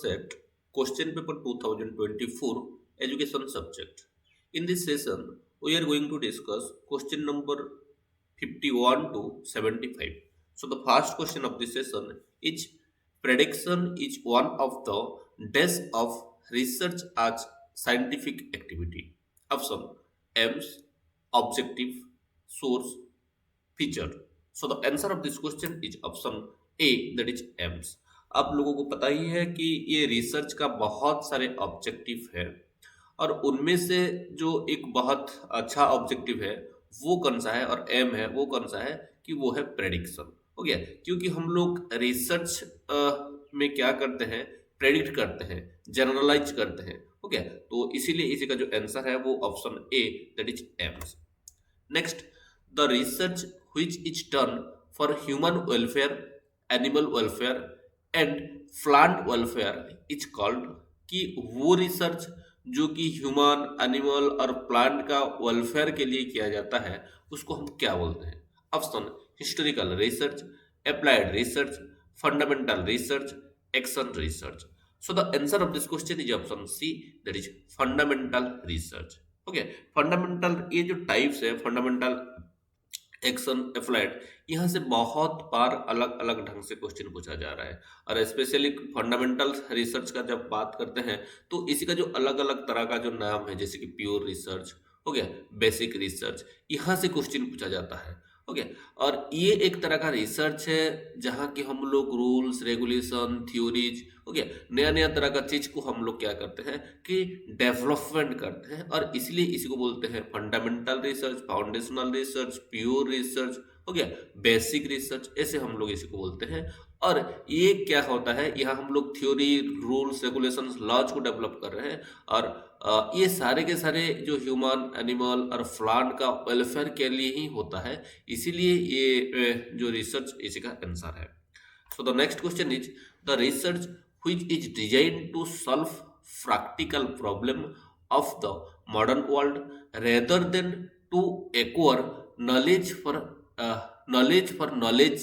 Set question paper 2024 education subject. In this session, we are going to discuss question number 51 to 75. So the first question of this session is prediction is one of the days of research as scientific activity. Option aims, objective, source, feature. So the answer of this question is option A, that is aims. आप लोगों को पता ही है कि ये research का बहुत सारे ऑब्जेक्टिव है और उनमें से जो एक बहुत अच्छा ऑब्जेक्टिव है वो कौन सा है और एम है वो कौन सा है कि वो है प्रेडिक्शन। हो गया, क्योंकि हम लोग रिसर्च में क्या करते हैं, प्रेडिक्ट करते हैं, जनरलाइज करते हैं। हो गया, तो इसीलिए इसी का जो आंसर है वो option A, that is AIIMS. Next, the research which is done for human welfare, animal welfare and plant welfare is called, कि वो रिसर्च जो कि ह्यूमन, एनिमल और प्लांट का वेलफेयर के लिए किया जाता है उसको हम क्या बोलते हैं? Option historical research, applied research, fundamental research, action research. So the answer of this question is option C, that is fundamental research. Okay, fundamental ये जो टाइप्स है, फंडामेंटल, एक्शन, अप्लाइड, यहाँ से बहुत बार अलग अलग ढंग से क्वेश्चन पूछा जा रहा है। और स्पेशली फंडामेंटल रिसर्च का जब बात करते हैं तो इसी का जो अलग अलग तरह का जो नाम है, जैसे कि प्योर रिसर्च हो गया, बेसिक रिसर्च, यहाँ से क्वेश्चन पूछा जाता है। हो गया, और ये एक तरह का रिसर्च है जहाँ की हम लोग रूल्स, रेगुलेशन, थ्योरीज, हो गया, नया नया तरह का चीज को हम लोग क्या करते हैं कि डेवलपमेंट करते हैं, और इसलिए इसी को बोलते हैं fundamental research, foundational research, pure research, हो गया, बेसिक रिसर्च, ऐसे हम लोग इसी को बोलते हैं। और ये क्या होता है, यहाँ हम लोग थ्योरी, रूल्स, रेगुलेशंस, लॉज को डेवलप कर रहे हैं, और ये सारे के सारे जो ह्यूमन, एनिमल और प्लांट का वेलफेयर के लिए ही होता है, इसीलिए ये जो रिसर्च इसी का आंसर है। So the next question is the research which is designed to solve practical problem of the modern world rather than to acquire knowledge for knowledge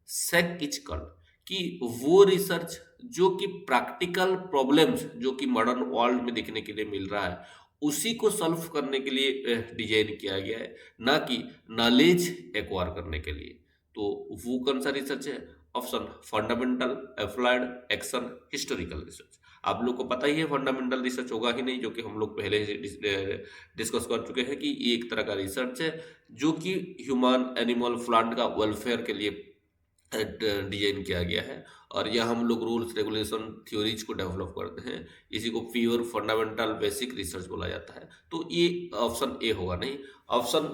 sake is called, कि वो रिसर्च जो कि practical problems जो कि modern world में देखने के लिए मिल रहा है उसी को सॉल्व करने के लिए डिजाइन किया गया है, ना कि नॉलेज एक्वायर करने के लिए। तो वो कौन सा रिसर्च है? Option fundamental, applied, action, historical research. आप लोग को पता ही है फंडामेंटल रिसर्च होगा ही नहीं, जो कि हम लोग पहले ही डिस्कस कर चुके हैं कि ये एक तरह का रिसर्च है जो कि ह्यूमन, एनिमल, प्लांट का वेलफेयर के लिए डिजाइन किया गया है, और यह हम लोग रूल्स, रेगुलेशन, थ्योरीज को डेवलप करते हैं। इसी को प्योर, फंडामेंटल, बेसिक रिसर्च बोला जाता है। तो ये ऑप्शन ए होगा नहीं, ऑप्शन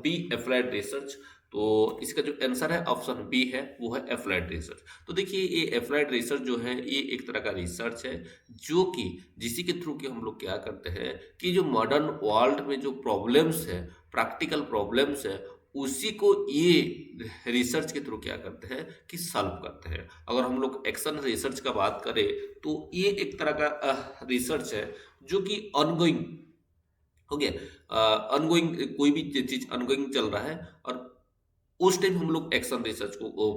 बी अप्लाइड रिसर्च। तो इसका जो आंसर है ऑप्शन बी है, वो है अप्लाइड रिसर्च। तो देखिए, ये अप्लाइड रिसर्च जो है ये एक तरह का रिसर्च है जो कि जिसी के थ्रू कि हम लोग क्या करते हैं कि जो मॉडर्न वर्ल्ड में जो प्रॉब्लम्स है, प्रैक्टिकल प्रॉब्लम्स है, उसी को ये रिसर्च के थ्रू क्या करते हैं कि सॉल्व करते हैं। अगर हम लोग एक्शन रिसर्च का बात करें तो ये एक तरह का रिसर्च है जो कि ऑनगोइंग हो गया, ऑनगोइंग, कोई भी चीज ऑनगोइंग चल रहा है, और उस टाइम हम लोग एक्शन रिसर्च को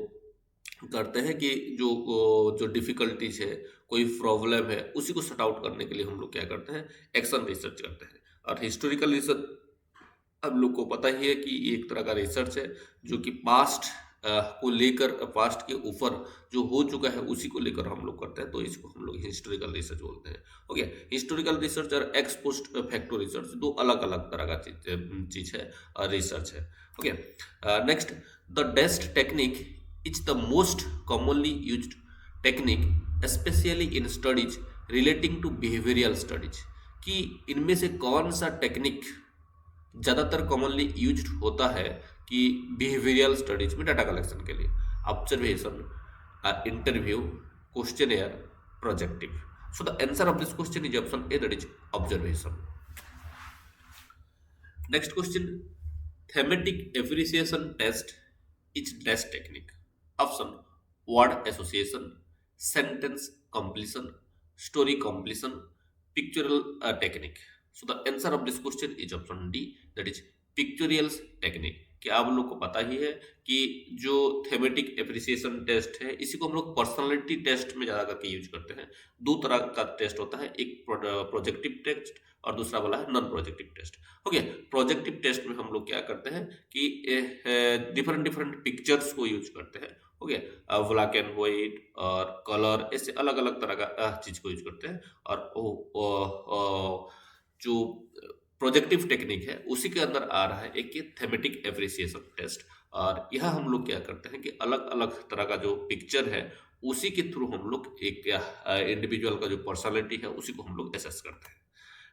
करते हैं कि जो डिफिकल्टीज है, कोई प्रॉब्लम है, उसी को सॉर्ट आउट करने के लिए हम लोग क्या करते हैं, एक्शन रिसर्च करते हैं। और हिस्टोरिकल रिसर्च हम लोग को पता ही है कि ये एक तरह का रिसर्च है जो कि पास्ट को लेकर, पास्ट के ऊपर जो हो चुका है उसी को लेकर हम लोग करते हैं, तो इसको हम लोग हिस्टोरिकल रिसर्च बोलते हैं। ओके, हिस्टोरिकल रिसर्च और एक्स पोस्ट फैक्टो रिसर्च दो अलग अलग तरह का चीज है और रिसर्च है। Okay, next, the test technique is the most commonly used technique specially in studies relating to behavioural studies, कि इनमें से कौन सा टेक्निक ज़्यादातर कॉमनली यूज्ड होता है कि बिहेवियरल स्टडीज में डाटा कलेक्शन के लिए? Observation, interview, questionnaire, projective. So the answer of this question is option A, that is observation. Next question, thematic appreciation test is dash technique? Option word association, sentence completion, story completion, pictorial technique. So the answer of this question is option D, that is pictorial technique, कि आप लोग को पता ही है कि जो thematic appreciation test है इसी को हम लोग पर्सनालिटी टेस्ट में ज़्यादा करके यूज करते हैं। दो तरह का टेस्ट होता है, एक प्रोजेक्टिव टेस्ट और दूसरा वाला है non projective test. Okay, projective test में हम लोग क्या करते हैं कि डिफरेंट डिफरेंट पिक्चर्स को यूज करते हैं। ओके, ब्लैक एंड व्हाइट और कलर, ऐसे अलग अलग तरह का चीज को यूज करते हैं। और जो प्रोजेक्टिव टेक्निक है उसी के अंदर आ रहा है एक ये थेमेटिक एप्रिसिएशन टेस्ट। और यह हम लोग क्या करते हैं कि अलग अलग तरह का जो पिक्चर है उसी के थ्रू हम लोग एक इंडिविजुअल का जो पर्सनालिटी है उसी को हम लोग एसेस करते हैं।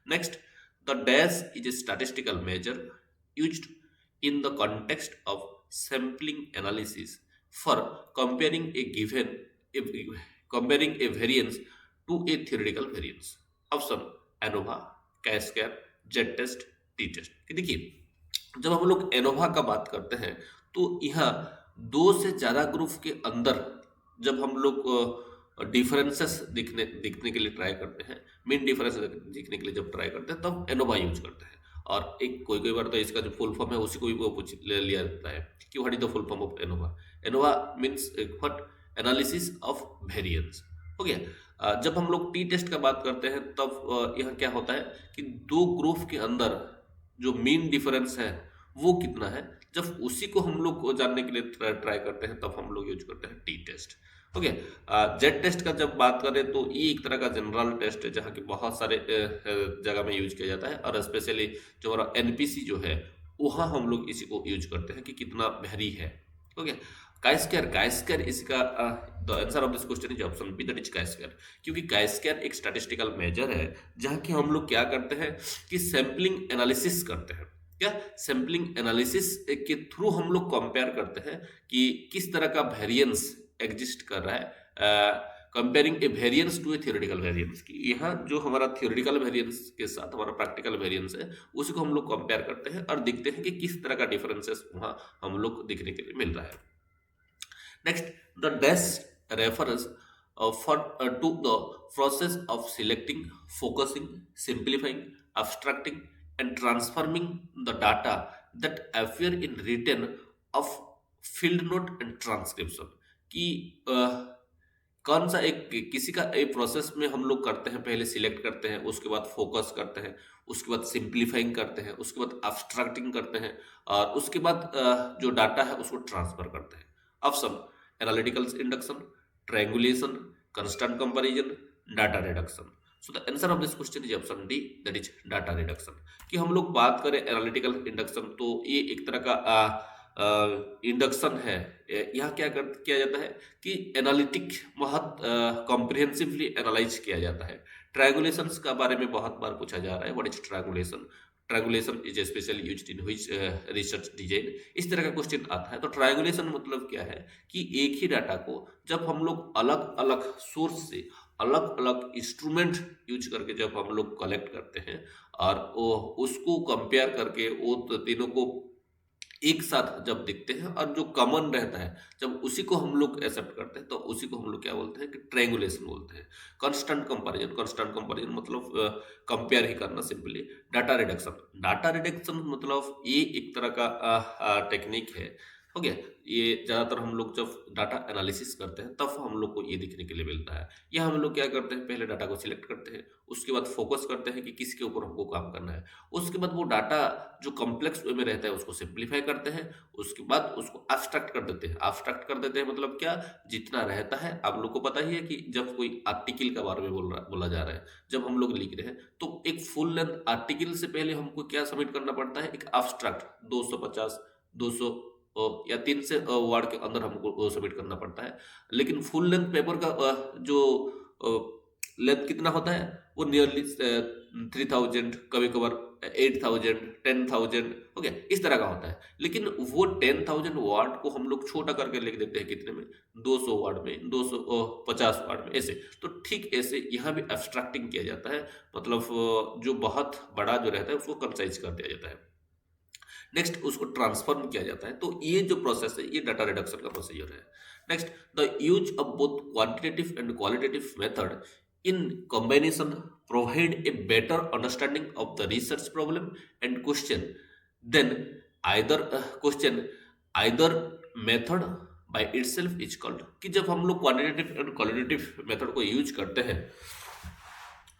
Next, the dash is a statistical measure used in the context of sampling analysis for comparing a given comparing a variance to a theoretical variance. Option ANOVA, chi-square, Z-test, T-test। कि देखिए, जब हम लोग ANOVA का बात करते हैं तो यहाँ दो से ज्यादा ग्रुप के अंदर जब हम लोग डिफरेंसेस दिखने के लिए ट्राई करते हैं, मेन डिफरेंस दिखने के लिए जब ट्राई करते हैं तब एनोवा यूज करते हैं। और एक कोई बार तो इसका जो फुल फॉर्म है उसी को भी वो पूछ लिया जाता है कि what is the full form of ANOVA. ANOVA means what, analysis of variance. हो गया। जब हम लोग टी टेस्ट का बात करते हैं तब यह क्या होता है कि दो ग्रुप के अंदर जो मीन डिफरेंस है वो कितना है, जब उसी को हम लोग जानने के लिए ट्राई करते हैं तब हम लोग यूज करते हैं T test. Okay, Z test का जब बात करें तो ये एक तरह का जनरल टेस्ट है जहाँ की बहुत सारे जगह में यूज किया जाता है। और स्पेशली जो हमारा एनपीसी जो है वहाँ हम लोग इसी को यूज करते हैं कि कितना भारी है। ओके, chi-square इसका the answer of this question is option B, that is chi-square। क्योंकि chi-square एक स्टैटिस्टिकल मेजर है जहाँ की हम लोग क्या करते हैं कि सैम्पलिंग एनालिसिस करते हैं। क्या सैम्पलिंग एनालिसिस के थ्रू हम लोग कंपेयर करते हैं कि किस तरह का वेरिएंस एग्जिस्ट कर रहा है, comparing a variance to a theoretical variance. की यहाँ जो हमारा थियोरेटिकल वेरिएंस के साथ हमारा प्रैक्टिकल वेरिएंस है उसी को हम लोग कंपेयर करते हैं और देखते हैं कि किस तरह का डिफरेंसेस वहाँ हम लोग देखने के लिए मिल रहा है। Next, the dash reference to the process of selecting, focusing, simplifying, abstracting, and transforming the data that appear in written of field note and transcription। कि कौन सा एक किसी का एक प्रोसेस में हम लोग करते हैं, पहले सिलेक्ट करते हैं, उसके बाद फोकस करते हैं, उसके बाद सिंप्लीफाइंग करते हैं, उसके बाद एब्स्ट्रैक्टिंग करते हैं और उसके बाद जो डाटा है उसको ट्रांसफर करते हैं। Option analytical induction, triangulation, constant comparison, data reduction. So the answer of this question is option D, that is data reduction. कि हम लोग बात करें एनालिटिकल इंडक्शन तो ये एक तरह का इंडक्शन है। यहाँ क्या किया जाता है कि एनालिटिक बहुत कॉम्प्रिहेंसिवली एनालाइज किया जाता है। ट्रायंगुलेशंस का बारे में बहुत बार पूछा जा रहा है, what is triangulation, triangulation is specially used in which research design, इस तरह का क्वेश्चन आता है। तो ट्रायंगुलेशन मतलब क्या है कि एक ही डाटा को जब हम लोग अलग अलग सोर्स से अलग अलग इंस्ट्रूमेंट यूज करके जब हम लोग कलेक्ट करते हैं और वो उसको कंपेयर करके वो तीनों को एक साथ जब देखते हैं और जो कॉमन रहता है जब उसी को हम लोग एक्सेप्ट करते हैं तो उसी को हम लोग क्या बोलते हैं कि ट्रायंगुलेशन बोलते हैं। कांस्टेंट कंपैरिजन मतलब कंपेयर ही करना सिंपली। डाटा रिडक्शन मतलब ये एक तरह का टेक्निक है। हो गया। ये ज़्यादातर हम लोग जब डाटा एनालिसिस करते हैं तब हम लोग को ये दिखने के लिए मिलता है। यह हम लोग क्या करते हैं, पहले डाटा को सिलेक्ट करते हैं, उसके बाद फोकस करते हैं कि किसके ऊपर हमको काम करना है, उसके बाद वो डाटा जो कॉम्प्लेक्स वे में रहता है उसको सिंप्लीफाई करते हैं, उसके बाद उसको एब्स्ट्रैक्ट कर देते हैं। एब्स्ट्रैक्ट कर देते हैं मतलब क्या, जितना रहता है आप लोग को पता ही है कि जब कोई आर्टिकल के बारे में बोला जा रहा है, जब हम लोग लिख रहे हैं तो एक फुल लेंथ आर्टिकल से पहले हमको क्या सबमिट करना पड़ता है, एक एब्स्ट्रैक्ट 250 200 या 300 वर्ड के अंदर हमको सबमिट करना पड़ता है। लेकिन फुल लेंथ पेपर का जो लेंथ कितना होता है वो नियरली 3000, कभी कभार 8000, 10,000 हो गया, इस तरह का होता है। लेकिन वो 10,000 वर्ड को हम लोग छोटा करके लिख देते हैं कितने में, 200 वर्ड में, 250 वर्ड में, ऐसे। तो ठीक ऐसे यहाँ भी एब्स्ट्रैक्टिंग किया जाता है, मतलब जो बहुत बड़ा जो रहता है उसको कंसाइज कर दिया जाता है। नेक्स्ट उसको ट्रांसफॉर्म किया जाता है। तो ये जो प्रोसेस है ये डाटा रिडक्शन का प्रोसीजर है। Next, the use of both quantitative and qualitative method in combination provide a better understanding of the research problem and question than either question either method by itself is called, कि जब हम लोग quantitative and qualitative method को use करते हैं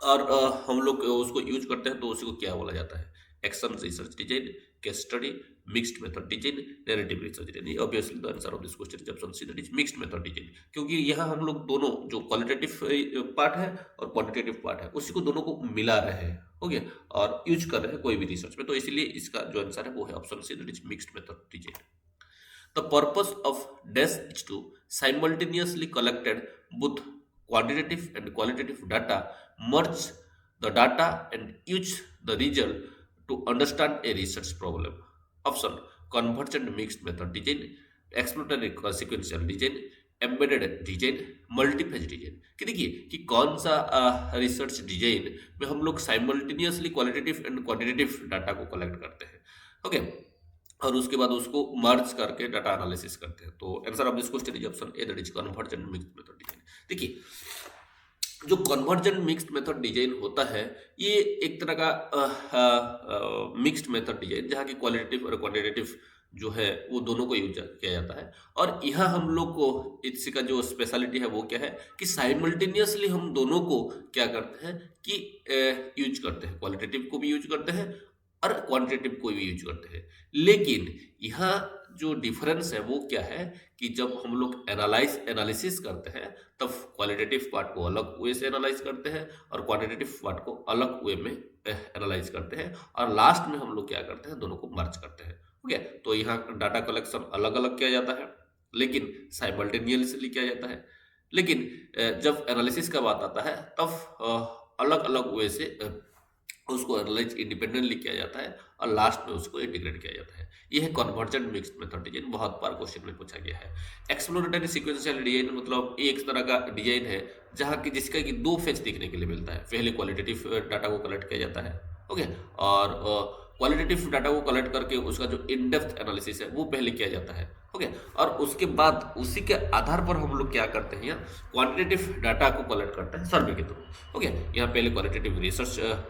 और हम लोग उसको यूज करते हैं तो उसी को क्या बोला जाता है? Action research design, case study, mixed method design, narrative research design. Obviously the answer of this question is option C, that is mixed method design, क्योंकि यहाँ हम लोग दोनों जो क्वालिटेटिव पार्ट है और क्वांटिटेटिव पार्ट है उसी को दोनों को मिला रहे हैं, ओके, और यूज कर रहे हैं कोई भी रिसर्च में, तो इसलिए इसका जो आंसर है वो है option C, that is mixed method design. The purpose of DAS is to simultaneously collected both quantitative and qualitative data, merge the data and use the result to understand a research problem. Option: convergent mixed method design, exploratory sequential design, embedded design, multiphase design. कि देखिए कि कौन सा research design में हम लोग simultaneously qualitative and quantitative data को collect करते हैं, ओके, और उसके बाद उसको मर्ज करके डाटा एनालिसिस करते हैं। तो answer of this question is option A, that is convergent mixed method design. देखिए जो कन्वर्जेंट मिक्स्ड मेथड डिजाइन होता है ये एक तरह का मिक्स्ड मेथड डिजाइन जहाँ की क्वालिटेटिव और क्वांटिटेटिव जो है वो दोनों को यूज किया जाता है। और यहाँ हम लोग को इसका जो स्पेशलिटी है वो क्या है कि साइमल्टेनियसली हम दोनों को क्या करते हैं कि यूज करते हैं, क्वालिटेटिव को भी यूज करते हैं और क्वांटिटेटिव को भी यूज करते हैं। लेकिन यहाँ जो डिफरेंस है वो क्या है कि जब हम लोग एनालिसिस करते हैं तब क्वालिटेटिव पार्ट को अलग वे से एनालाइज करते हैं और क्वांटिटेटिव पार्ट को अलग वे में एनालाइज करते हैं और लास्ट में हम लोग क्या करते हैं, दोनों को मर्ज करते हैं, ओके। तो यहाँ डाटा कलेक्शन अलग अलग किया जाता है लेकिन साइमल्टेनियसली किया जाता है। लेकिन जब एनालिसिस का बात आता है तब अलग अलग वे से उसको एनालाइज इंडिपेंडेंटली किया जाता है और लास्ट में उसको इंटीग्रेट किया जाता है। यह है कन्वर्जेंट मिक्स्ड मेथड डिजाइन, बहुत बार क्वेश्चन में पूछा गया है। एक्सप्लोरेटरी सीक्वेंशियल डिजाइन मतलब एक तरह का डिजाइन है जहाँ की जिसका कि दो फेज देखने के लिए मिलता है। पहले क्वालिटेटिव डाटा को कलेक्ट किया जाता है, ओके, और क्वालिटेटिव डाटा को कलेक्ट करके उसका जो इन डेप्थ एनालिसिस है वो पहले किया जाता है, ओके, और उसके बाद उसी के आधार पर हम लोग क्या करते हैं, यहाँ क्वांटिटेटिव डाटा को कलेक्ट करते हैं सर्वे के थ्रू, ओके। यहाँ पहले क्वालिटेटिव रिसर्च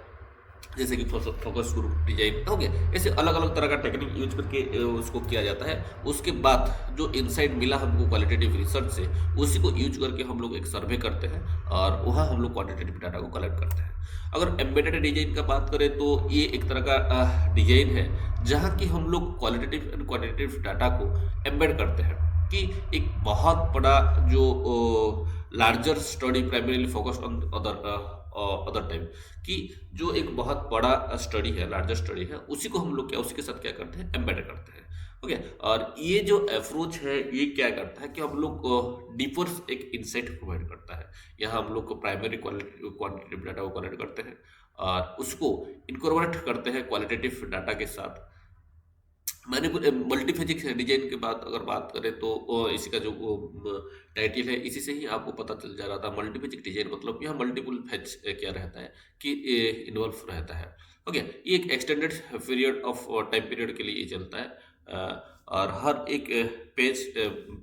जैसे कि फोकस ग्रुप डिजाइन, ओके, ऐसे अलग अलग तरह का टेक्निक यूज करके उसको किया जाता है। उसके बाद जो इनसाइट मिला हमको क्वालिटेटिव रिसर्च से उसी को यूज करके हम लोग एक सर्वे करते हैं और वहाँ हम लोग क्वांटिटेटिव डाटा को कलेक्ट करते हैं। अगर एम्बेडेड डिजाइन का बात करें तो ये एक तरह का डिजाइन है जहाँ की हम लोग क्वालिटेटिव एंड क्वांटिटेटिव डाटा को एम्बेड करते हैं कि एक बहुत बड़ा जो larger study primarily focus on other time कि जो एक बहुत बड़ा स्टडी है, लार्जर स्टडी है, उसी को हम लोग क्या उसी के साथ क्या करते हैं, एम्बेड करते हैं, ओके। और ये जो अप्रोच है ये क्या करता है कि हम लोग डीपर एक इंसाइट प्रोवाइड करता है। यहाँ हम लोग को प्राइमरी क्वांटिटेटिव डाटा को कलेक्ट करते हैं और उसको इनकॉर्पोरेट करते हैं क्वालिटेटिव डाटा के साथ। मल्टीफेजिक डिजाइन के बाद अगर बात करें तो इसी का जो टाइटल है इसी से ही आपको पता चल जा रहा था। मल्टीफेजिक डिजाइन मतलब यहाँ मल्टीपल फेज क्या रहता है कि इन्वॉल्व रहता है, ओके। ये एक extended period of time period के लिए चलता है और हर एक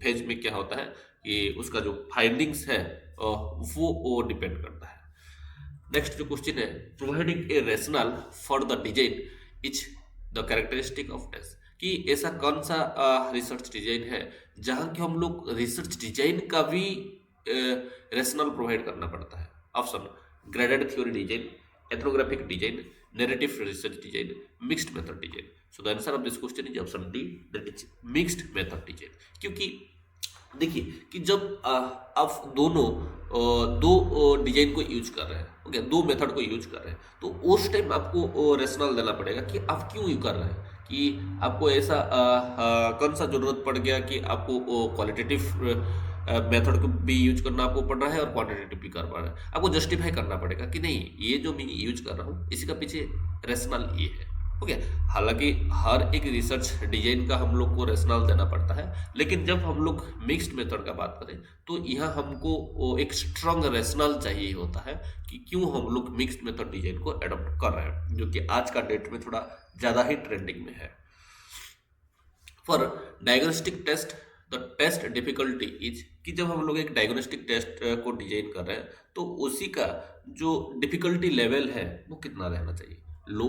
फेज में क्या होता है कि उसका जो फाइंडिंग्स है वो डिपेंड करता है। नेक्स्ट जो क्वेश्चन है, providing a rational for the design is the characteristic of test, कि ऐसा कौन सा रिसर्च डिजाइन है जहाँ की हम लोग रिसर्च डिजाइन का भी रेशनल प्रोवाइड करना पड़ता है। Option: graded theory design, ethnographic design, narrative research design, mixed method design. So the answer of this question is option D, that is mixed method design. क्योंकि देखिए कि जब आप दोनों दो डिजाइन को यूज कर रहे हैं, ओके, दो मेथड को यूज कर रहे हैं, तो उस टाइम आपको रेशनल देना पड़ेगा कि आप क्यों यूज कर रहे हैं, कि आपको ऐसा कौन सा जरूरत पड़ गया कि आपको क्वालिटेटिव मेथड को भी यूज करना आपको पड़ रहा है और क्वांटिटेटिव भी कर पा रहा है। आपको जस्टिफाई करना पड़ेगा कि नहीं, ये जो मैं यूज कर रहा हूँ इसी का पीछे रेशनल ये है, ओके। हालांकि हर एक रिसर्च डिजाइन का हम लोग को रेशनल देना पड़ता है, लेकिन जब हम लोग मिक्स्ड मेथड का बात करें तो यहाँ हमको एक स्ट्रॉन्ग रेशनल चाहिए होता है कि क्यों हम लोग मिक्स्ड मेथड डिजाइन को अडॉप्ट कर रहे हैं, जो कि आज का डेट में थोड़ा ज़्यादा ही ट्रेंडिंग में है। For diagnostic test the test difficulty is, कि जब हम लोग एक डायग्नोस्टिक टेस्ट को डिजाइन कर रहे हैं तो उसी का जो डिफिकल्टी लेवल है वो कितना रहना चाहिए, low,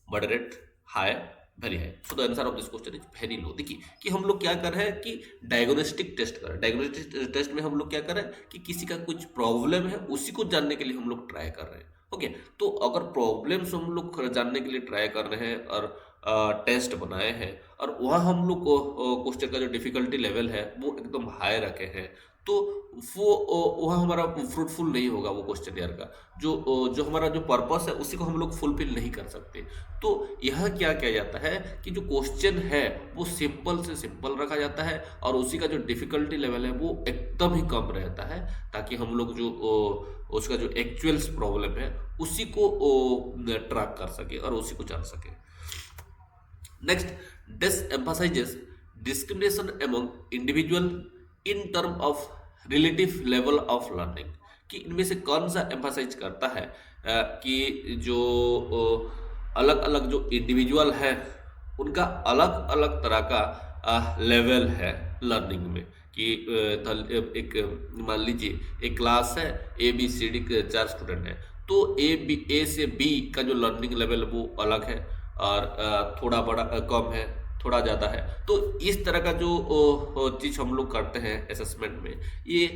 moderate, high, very high. So the answer of this question is very low. देखिए कि हम लोग क्या कर रहे हैं कि डायग्नोस्टिक टेस्ट कर रहे हैं। डायग्नोस्टिक टेस्ट में हम लोग क्या कर रहे हैं कि किसी का कुछ प्रॉब्लम है उसी को जानने के लिए हम लोग ट्राई कर रहे हैं। ओके, तो अगर प्रॉब्लम्स हम लोग जानने के लिए ट्राई कर रहे हैं और टेस्ट बनाए हैं और वहाँ हम लोग क्वेश्चन का जो डिफिकल्टी लेवल है वो एकदम हाई रखे हैं, तो वो वहाँ हमारा फ्रूटफुल नहीं होगा वो क्वेश्चन यार का। जो हमारा जो पर्पस है उसी को हम लोग फुलफिल नहीं कर सकते। तो यहाँ क्या किया जाता है कि जो क्वेश्चन है वो सिंपल से सिंपल रखा जाता है और उसी का जो डिफिकल्टी लेवल है वो एकदम ही कम रहता है, ताकि हम लोग जो उसका जो एक्चुअल्स प्रॉब्लम है उसी को ट्रैक कर सके और उसी को जान सके। Next, this emphasizes discrimination among individual in term of relative level of learning। कि इनमें से कौन सा एम्फासाइज करता है कि जो अलग अलग जो इंडिविजुअल है उनका अलग अलग तरह का लेवल है लर्निंग में। कि एक मान लीजिए एक क्लास है, ए बी सी डी के 4 स्टूडेंट हैं, तो ए से बी का जो लर्निंग लेवल वो अलग है और थोड़ा बड़ा कम है, थोड़ा ज़्यादा है। तो इस तरह का जो चीज़ हम लोग करते हैं असेसमेंट में, ये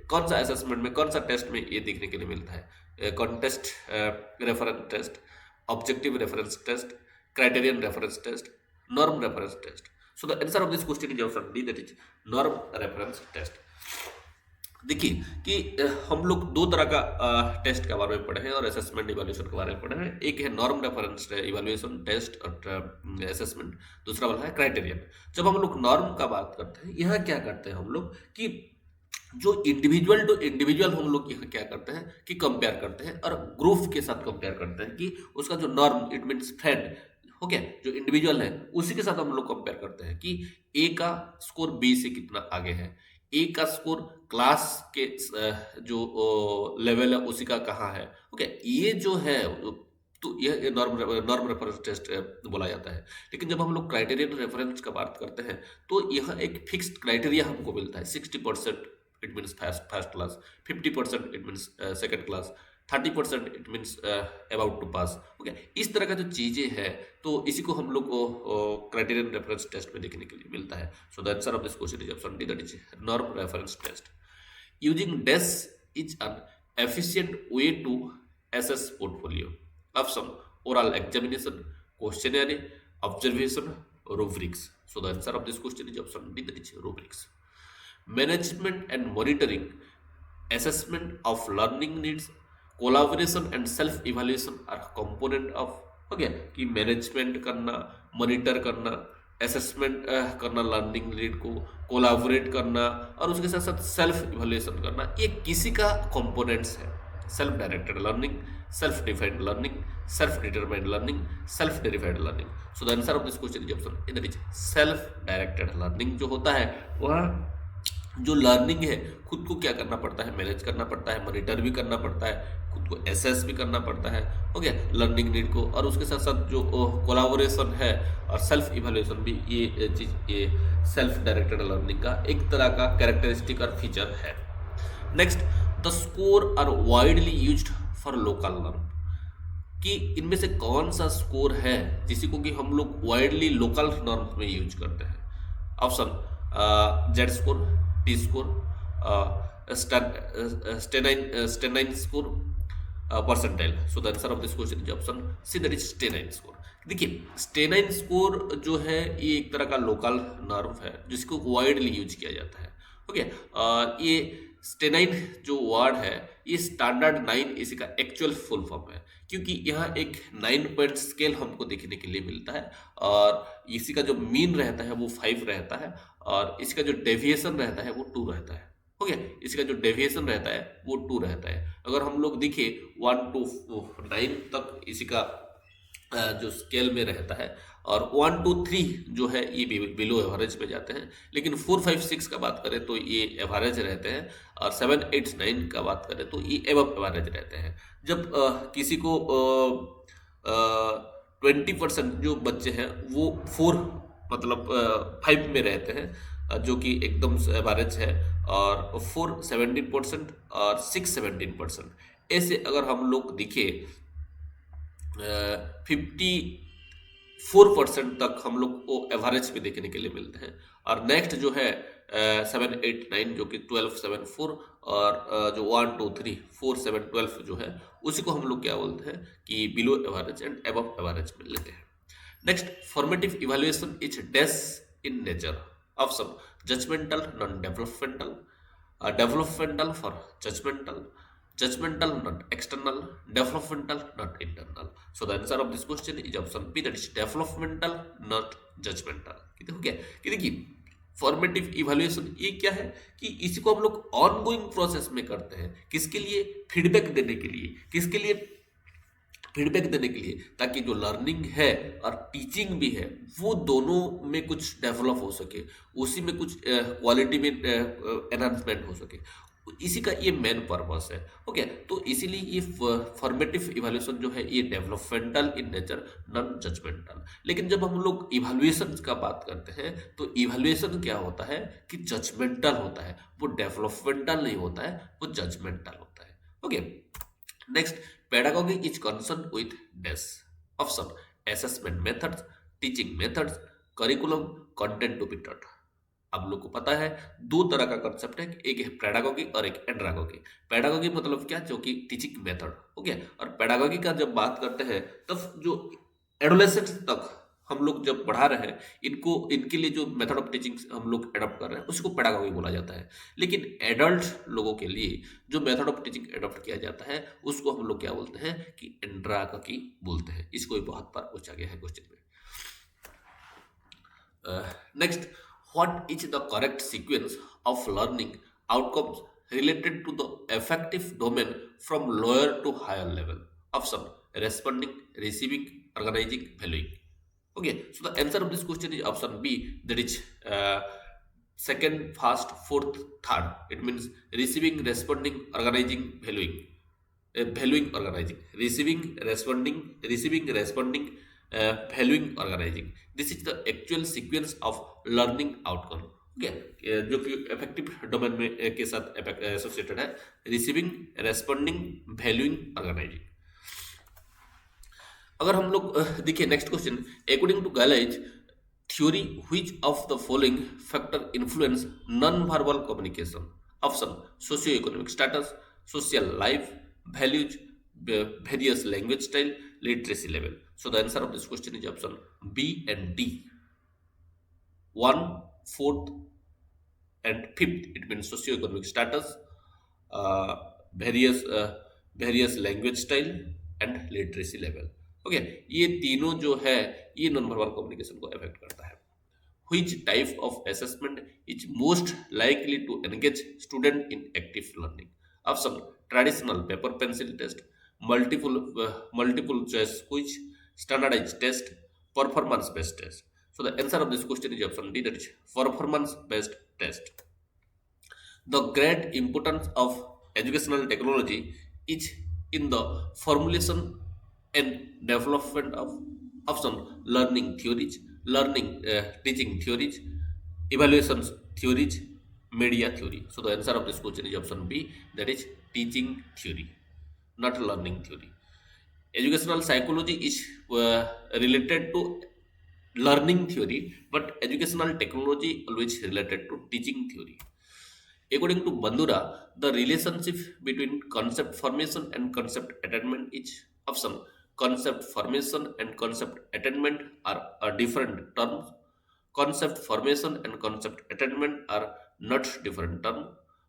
कौन सा असेसमेंट में, कौन सा टेस्ट में ये देखने के लिए मिलता है? Contest reference test, objective reference test, criterion reference test, norm reference test. So the answer of this question is option D, that is norm reference test. देखिए कि हम लोग दो तरह का टेस्ट के बारे में पढ़े हैं और असेसमेंट इवैल्यूएशन के बारे में पढ़े हैं। एक है नॉर्म रेफरेंस इवैल्यूएशन टेस्ट और असेसमेंट, दूसरा वाला है क्राइटेरियन। जब हम लोग नॉर्म का बात करते हैं, यहाँ क्या करते हैं हम लोग कि जो इंडिविजुअल टू इंडिविजुअल हम लोग यहाँ क्या करते हैं कि कंपेयर करते हैं और ग्रुप के साथ कंपेयर करते हैं कि उसका जो norm, it means friend, okay, जो इंडिविजुअल है उसी के साथ हम लोग कंपेयर करते हैं कि ए का स्कोर बी से कितना आगे है, ए का स्कोर क्लास के जो लेवल है उसी का कहाँ है। ओके, ये जो है तो यह नॉर्म रेफरेंस टेस्ट बोला जाता है। लेकिन जब हम लोग क्राइटेरियन रेफरेंस का बात करते हैं तो यह एक फिक्स्ड क्राइटेरिया हमको मिलता है। 60% it means first class, 50% it means second class, 30% it means about to pass. Okay, इस तरह का जो चीज़ें हैं तो इसी को हम लोग क्राइटेरियन रेफरेंस टेस्ट में देखने के लिए मिलता है। So the answer of this question is option D, that is norm reference test. Using dash is an efficient way to assess portfolio of some oral examination, questionnaire, observation, rubrics. So the answer of this question is option D, that is rubrics. Management and monitoring, assessment of learning needs, collaboration and self evaluation are component of, okay, कि management करना, monitor करना, assessment करना learning need को, collaborate करना और उसके साथ साथ सेल्फ इवैल्यूएशन करना, ये किसी का कंपोनेंट्स है। Self directed learning, self defined learning, self determined learning, self derived learning. So the answer of this question is option that is self directed learning. जो होता है वह जो लर्निंग है खुद को क्या करना पड़ता है, मैनेज करना पड़ता है, मॉनिटर भी करना पड़ता है, खुद को एसेस भी करना पड़ता है, ओके, लर्निंग नीड को, और उसके साथ साथ जो कोलाबोरेशन है और सेल्फ इवैल्यूएशन भी, ये चीज़ ये सेल्फ डायरेक्टेड लर्निंग का एक तरह का कैरेक्टरिस्टिक और फीचर है। Next, the score are widely used for local learn. कि इनमें से कौन सा स्कोर है जिसको कि हम लोग वाइडली लोकल नॉर्म्स में यूज करते हैं? Option Z score, T score, stanine score, percentile. So the answer of this question is option C, that is stanine score. देखिए स्टेनाइन स्कोर जो है ये एक तरह का लोकल नॉर्म है जिसको वाइडली यूज किया जाता है। ओके, ये स्टेनाइन जो वर्ड है ये स्टैंडर्ड 9 इसी का एक्चुअल फुल फॉर्म है, क्योंकि यहाँ एक 9 पॉइंट स्केल हमको देखने के लिए मिलता है और इसी का जो मीन रहता है वो 5 रहता है और इसका जो डेविएशन रहता है वो 2 रहता है। ओके, इसका जो डेविएशन रहता है वो 2 रहता है। अगर हम लोग देखिए 1 to 9 तक इसी का जो स्केल में रहता है और 1 to 3 जो है ये बिलो एवरेज में जाते हैं, लेकिन 4, 5, 6 का बात करें तो ये एवरेज रहते हैं और 7, 8, 9 का बात करें तो ये एबव एवरेज रहते हैं। जब किसी को 20% जो बच्चे हैं वो 4 मतलब 5 में रहते हैं जो कि एकदम एवरेज है, और 4 17% और 6 17%। ऐसे अगर हम लोग देखें 50 4% तक हम लोग को एवरेज पे देखने के लिए मिलते हैं। और नेक्स्ट जो है 7, 8, 9 जो कि 12, 7, 4 और जो 1, 2, 3, 4, 7, 12 जो है उसी को हम लोग क्या बोलते हैं कि below average and above average में लेते हैं। Next, formative evaluation is dash in nature. Option judgmental, non developmental, developmental for judgmental, judgmental not external, developmental not internal. So the answer of this question is option B, that is developmental not judgmental. हो गया कि देखिए formative evaluation ये क्या है कि इसी को हम लोग ऑनगोइंग प्रोसेस में करते हैं। किसके लिए? फीडबैक देने के लिए। किसके लिए? फीडबैक देने के लिए, ताकि जो लर्निंग है और टीचिंग भी है वो दोनों में कुछ डेवलप हो सके, उसी में कुछ क्वालिटी में एनहांसमेंट हो सके। इसी का ये मेन पर्पस है। ओके, तो इसीलिए ये फॉर्मेटिव इवैल्यूएशन जो है ये developmental in nature, non judgmental. लेकिन जब हम लोग इवैल्यूएशन का बात करते हैं तो इवैल्यूएशन क्या होता है कि जजमेंटल होता है, वो डेवलपमेंटल नहीं होता है, वो जजमेंटल होता है। Okay, next, pedagogy is concerned with dash. Option assessment methods, teaching methods, curriculum, content to be taught. आप लोग को पता है दो तरह का कंसेप्ट है, एक है पेडागोगी और एक एंड्रागोगी। पेडागोगी मतलब क्या? जो कि टीचिंग मेथड हो गया। और पेडागोगी का जब बात करते हैं तब जो एडोलेसेंट्स तक हम लोग जब पढ़ा रहे हैं इनको, इनके लिए जो मेथड ऑफ टीचिंग हम लोग एडॉप्ट कर रहे हैं उसको पेडागोगी बोला जाता है। लेकिन एडल्ट लोगों के लिए जो मेथड ऑफ टीचिंग एडॉप्ट किया जाता है उसको हम लोग क्या बोलते हैं कि एंड्रागोगी बोलते हैं। इसको भी बहुत बार पूछा गया है क्वेश्चन में। Next, what is the correct sequence of learning outcomes related to the effective domain from lower to higher level? Option responding, receiving, organizing, valuing. Okay, so the answer of this question is option B, that is second, first, fourth, third. It means receiving, responding, organizing, valuing. Valuing, organizing. Receiving, responding, valuing, organizing. This is the actual sequence of learning outcome. जो कि affective domain में के साथ associated है। Receiving, responding, valuing, organising. अगर हम लोग देखिए next question, according to Galloway's theory which of the following factor influence non verbal communication? Option socio economic status, social life, values, various language style, literacy level. So the answer of this question is option B and D. 1, 4th and 5th, it means socio-economic status, various language style and literacy level. Okay, ये तीनों जो है ये non verbal communication को affect करता है। Which type of assessment is most likely to engage student in active learning? Option traditional paper pencil test, multiple choice quiz, standardized test, performance based test. So the answer of this question is option D, that is performance-based test. The great importance of educational technology is in the formulation and development of option learning theories, teaching theories, evaluations theories, media theory. So the answer of this question is option B, that is teaching theory, not learning theory. Educational psychology is related to learning theory, but educational technology always related to teaching theory. According to Bandura, the relationship between concept formation and concept attainment is option concept formation and concept attainment are different terms. Concept formation and concept attainment are not different terms.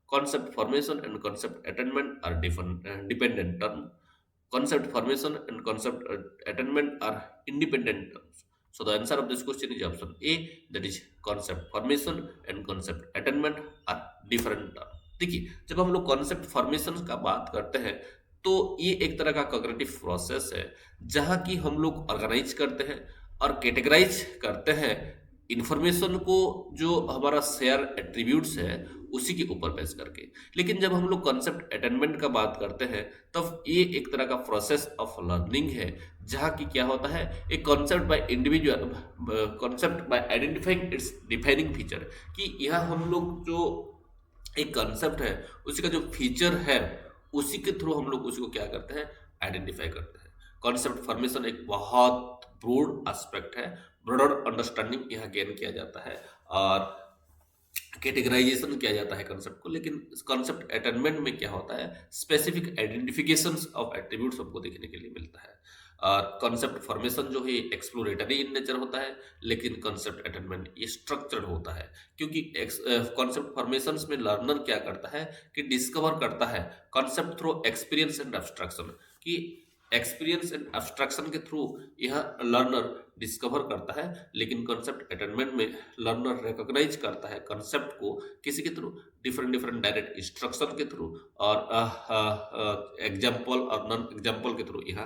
Concept formation and concept attainment are different dependent terms. Concept formation and concept attainment are independent terms. So the answer of this question is option A, that is concept formation and concept attainment are different term. देखिए जब हम लोग concept formation का बात करते हैं तो ये एक तरह का कॉग्निटिव प्रोसेस है जहाँ की हम लोग ऑर्गेनाइज करते हैं और कैटेगराइज करते हैं इंफॉर्मेशन को, जो हमारा शेयर एट्रीब्यूट्स है उसी के ऊपर बेस करके। लेकिन जब हम लोग कॉन्सेप्ट अटेनमेंट का बात करते हैं तब ये एक तरह का प्रोसेस ऑफ लर्निंग है जहाँ की क्या होता है, एक concept by individual, concept bye identifying it's defining feature, कि यहाँ हम लोग जो एक कॉन्सेप्ट है उसी का जो फीचर है उसी के थ्रू हम लोग उसको क्या करते हैं, आइडेंटिफाई करते हैं। कॉन्सेप्ट फॉर्मेशन एक बहुत ब्रॉड एस्पेक्ट है, ब्रॉडर अंडरस्टैंडिंग यहाँ गेन किया जाता है और कैटेगराइजेशन किया जाता है कंसेप्ट को। लेकिन कॉन्सेप्ट अटेनमेंट में क्या होता है, स्पेसिफिक आइडेंटिफिकेशंस ऑफ एट्रीब्यूट्स हमको देखने के लिए मिलता है। और कॉन्सेप्ट फॉर्मेशन जो है एक्सप्लोरेटरी इन नेचर होता है, लेकिन कॉन्सेप्ट अटेनमेंट ये स्ट्रक्चर्ड होता है, क्योंकि कॉन्सेप्ट फॉर्मेशन में लर्नर क्या करता है कि डिस्कवर करता है concept through experience and abstraction, कि एक्सपीरियंस एंड एब्स्ट्रैक्शन के थ्रू यह लर्नर डिस्कवर करता है। लेकिन कॉन्सेप्ट अटेनमेंट में लर्नर रिकॉग्नाइज करता है कॉन्सेप्ट को किसी के through, different different direct instruction के थ्रू और एग्जाम्पल और नॉन एग्जाम्पल के थ्रू यह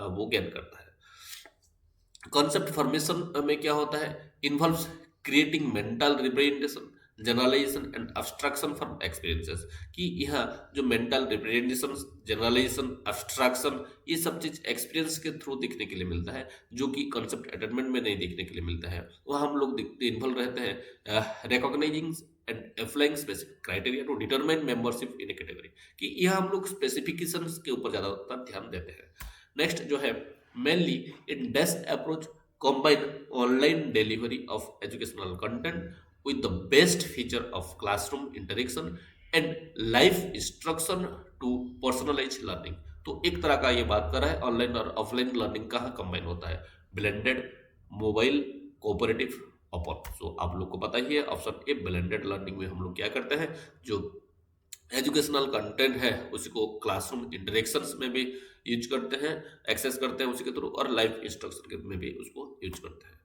वो ज्ञान करता है। कॉन्सेप्ट फॉर्मेशन में क्या होता है, involves creating mental representation, generalisation and abstraction from experiences, कि यह जो मेंटल रिप्रेजेंटेशन, जनरलाइजेशन, एब्स्ट्रैक्शन, ये सब चीज एक्सपीरियंस के थ्रू देखने के लिए मिलता है, जो कि कॉन्सेप्ट अटेनमेंट में नहीं देखने के लिए मिलता है। वह हम लोग इन्वॉल्व रहते हैं recognising and applying specific criteria to determine membership in a category, कि यह हम लोग स्पेसिफिकेशंस के ऊपर ज्यादातर ध्यान देते हैं। नेक्स्ट जो है, mainly in desk approach combine online delivery of educational content with the best feature of classroom interaction and live instruction to personalize learning। तो एक तरह का ये बात कर रहा है ऑनलाइन और ऑफलाइन लर्निंग कहाँ कंबाइन होता है, ब्लेंडेड, मोबाइल, कोऑपरेटिव, ओपन। सो आप लोग को पता ही है ऑप्शन ए ब्लेंडेड लर्निंग में हम लोग क्या करते हैं, जो एजुकेशनल कंटेंट है उसी को क्लासरूम इंटरेक्शंस में भी यूज करते हैं, एक्सेस करते हैं उसी के थ्रू, और लाइव इंस्ट्रक्शन में भी उसको यूज करते हैं।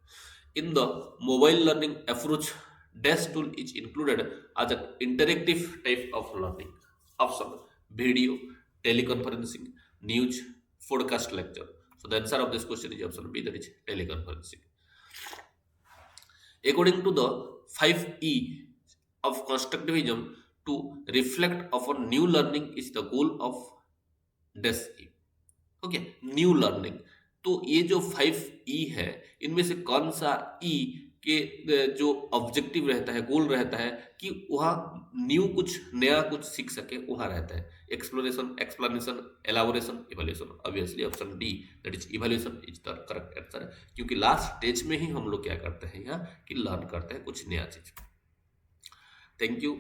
In the mobile learning approach desk tool is included as an interactive type of learning. Option video, teleconferencing, news, podcast lecture. So the answer of this question is option B, that is teleconferencing. According to the 5E of constructivism, to reflect upon new learning is the goal of DESE। Okay, new learning. तो ये जो 5E है, इनमें से कौन सा E के जो ऑब्जेक्टिव रहता है, गोल रहता है कि वहाँ न्यू कुछ नया कुछ सीख सके, वहाँ रहता है exploration, explanation, elaboration, evaluation. Obviously option D, that is evaluation is the correct answer, क्योंकि लास्ट स्टेज में ही हम लोग क्या करते हैं यहाँ कि लर्न करते हैं कुछ नया चीज। Thank you.